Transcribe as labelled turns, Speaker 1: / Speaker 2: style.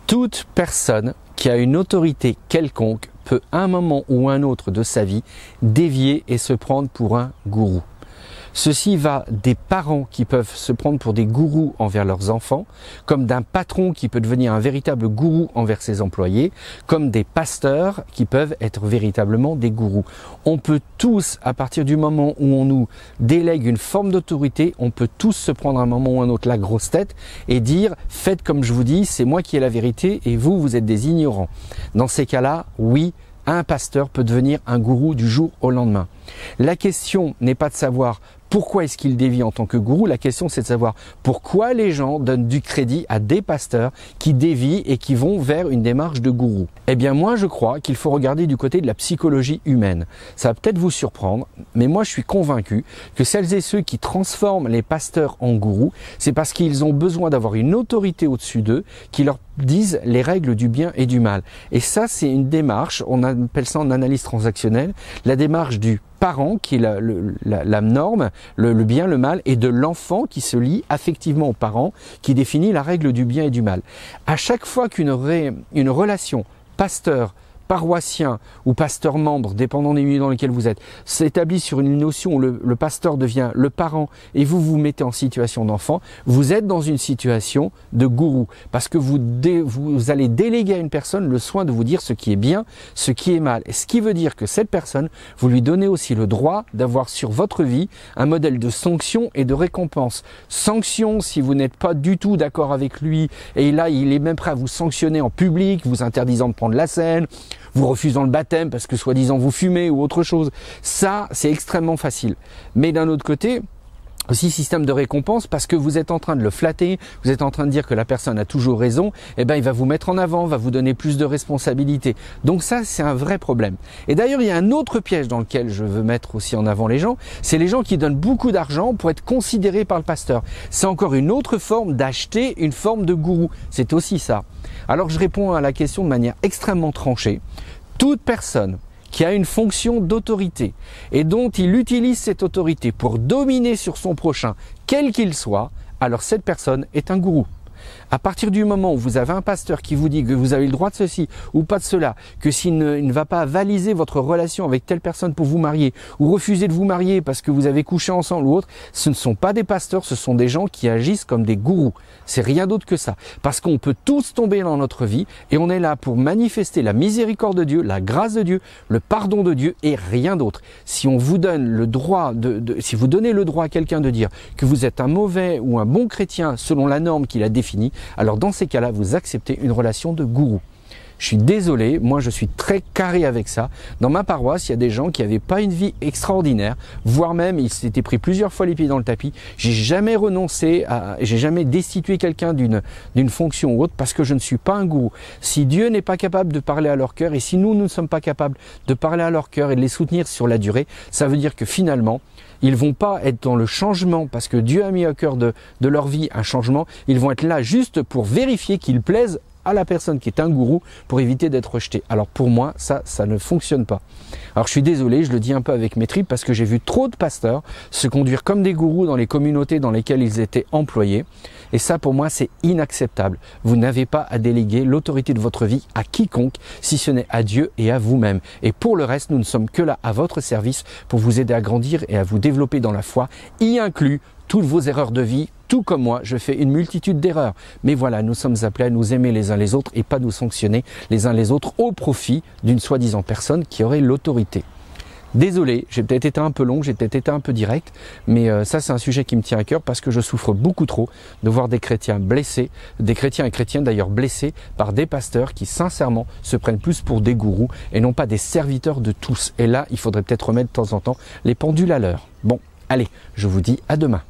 Speaker 1: Toute personne qui a une autorité quelconque peut à un moment ou un autre de sa vie dévier et se prendre pour un gourou. Ceci va des parents qui peuvent se prendre pour des gourous envers leurs enfants, comme d'un patron qui peut devenir un véritable gourou envers ses employés, comme des pasteurs qui peuvent être véritablement des gourous. On peut tous, à partir du moment où on nous délègue une forme d'autorité, on peut tous se prendre à un moment ou un autre la grosse tête et dire « faites comme je vous dis, c'est moi qui ai la vérité et vous, vous êtes des ignorants ». Dans ces cas-là, oui, un pasteur peut devenir un gourou du jour au lendemain. La question n'est pas de savoir pourquoi est-ce qu'il dévie en tant que gourou, la question c'est de savoir pourquoi les gens donnent du crédit à des pasteurs qui dévient et qui vont vers une démarche de gourou. Eh bien moi je crois qu'il faut regarder du côté de la psychologie humaine. Ça va peut-être vous surprendre, mais moi je suis convaincu que celles et ceux qui transforment les pasteurs en gourous, c'est parce qu'ils ont besoin d'avoir une autorité au-dessus d'eux qui leur disent les règles du bien et du mal. Et ça, c'est une démarche, on appelle ça en analyse transactionnelle, la démarche du parent qui est la norme, le bien, le mal, et de l'enfant qui se lie affectivement au parent qui définit la règle du bien et du mal. À chaque fois qu'une relation pasteur paroissien ou pasteur membre, dépendant des milieux dans lesquels vous êtes, s'établit sur une notion où le pasteur devient le parent et vous vous mettez en situation d'enfant, vous êtes dans une situation de gourou. Parce que vous allez déléguer à une personne le soin de vous dire ce qui est bien, ce qui est mal. Et ce qui veut dire que cette personne, vous lui donnez aussi le droit d'avoir sur votre vie un modèle de sanction et de récompense. Sanction si vous n'êtes pas du tout d'accord avec lui et là il est même prêt à vous sanctionner en public, vous interdisant de prendre la scène, vous refusant le baptême parce que soi-disant vous fumez ou autre chose. Ça, c'est extrêmement facile. Mais d'un autre côté, aussi système de récompense parce que vous êtes en train de le flatter, vous êtes en train de dire que la personne a toujours raison, et ben il va vous mettre en avant, va vous donner plus de responsabilités. Donc ça, c'est un vrai problème. Et d'ailleurs, il y a un autre piège dans lequel je veux mettre aussi en avant les gens, c'est les gens qui donnent beaucoup d'argent pour être considérés par le pasteur. C'est encore une autre forme d'acheter une forme de gourou. C'est aussi ça. Alors je réponds à la question de manière extrêmement tranchée. Toute personne qui a une fonction d'autorité et dont il utilise cette autorité pour dominer sur son prochain, quel qu'il soit, alors cette personne est un gourou. À partir du moment où vous avez un pasteur qui vous dit que vous avez le droit de ceci ou pas de cela, que s'il ne va pas avaliser votre relation avec telle personne pour vous marier ou refuser de vous marier parce que vous avez couché ensemble ou autre, ce ne sont pas des pasteurs, ce sont des gens qui agissent comme des gourous. C'est rien d'autre que ça. Parce qu'on peut tous tomber dans notre vie et on est là pour manifester la miséricorde de Dieu, la grâce de Dieu, le pardon de Dieu et rien d'autre. Si on vous donne le droit si vous donnez le droit à quelqu'un de dire que vous êtes un mauvais ou un bon chrétien selon la norme qu'il a définie, alors dans ces cas-là, vous acceptez une relation de gourou. Je suis désolé, moi je suis très carré avec ça. Dans ma paroisse, il y a des gens qui n'avaient pas une vie extraordinaire, voire même ils s'étaient pris plusieurs fois les pieds dans le tapis. J'ai jamais renoncé, j'ai jamais destitué quelqu'un d'une fonction ou autre parce que je ne suis pas un gourou. Si Dieu n'est pas capable de parler à leur cœur et si nous ne sommes pas capables de parler à leur cœur et de les soutenir sur la durée, ça veut dire que finalement, ils vont pas être dans le changement parce que Dieu a mis au cœur de leur vie un changement. Ils vont être là juste pour vérifier qu'ils plaisent à la personne qui est un gourou pour éviter d'être rejeté. Alors pour moi, ça ne fonctionne pas. Alors je suis désolé, je le dis un peu avec mes tripes parce que j'ai vu trop de pasteurs se conduire comme des gourous dans les communautés dans lesquelles ils étaient employés. Et ça pour moi, c'est inacceptable. Vous n'avez pas à déléguer l'autorité de votre vie à quiconque, si ce n'est à Dieu et à vous-même. Et pour le reste, nous ne sommes que là à votre service pour vous aider à grandir et à vous développer dans la foi, y inclus toutes vos erreurs de vie. Tout comme moi, je fais une multitude d'erreurs. Mais voilà, nous sommes appelés à nous aimer les uns les autres et pas nous sanctionner les uns les autres au profit d'une soi-disant personne qui aurait l'autorité. Désolé, j'ai peut-être été un peu long, j'ai peut-être été un peu direct, mais ça c'est un sujet qui me tient à cœur parce que je souffre beaucoup trop de voir des chrétiens blessés, des chrétiens et chrétiennes d'ailleurs blessés par des pasteurs qui sincèrement se prennent plus pour des gourous et non pas des serviteurs de tous. Et là, il faudrait peut-être remettre de temps en temps les pendules à l'heure. Bon, allez, je vous dis à demain.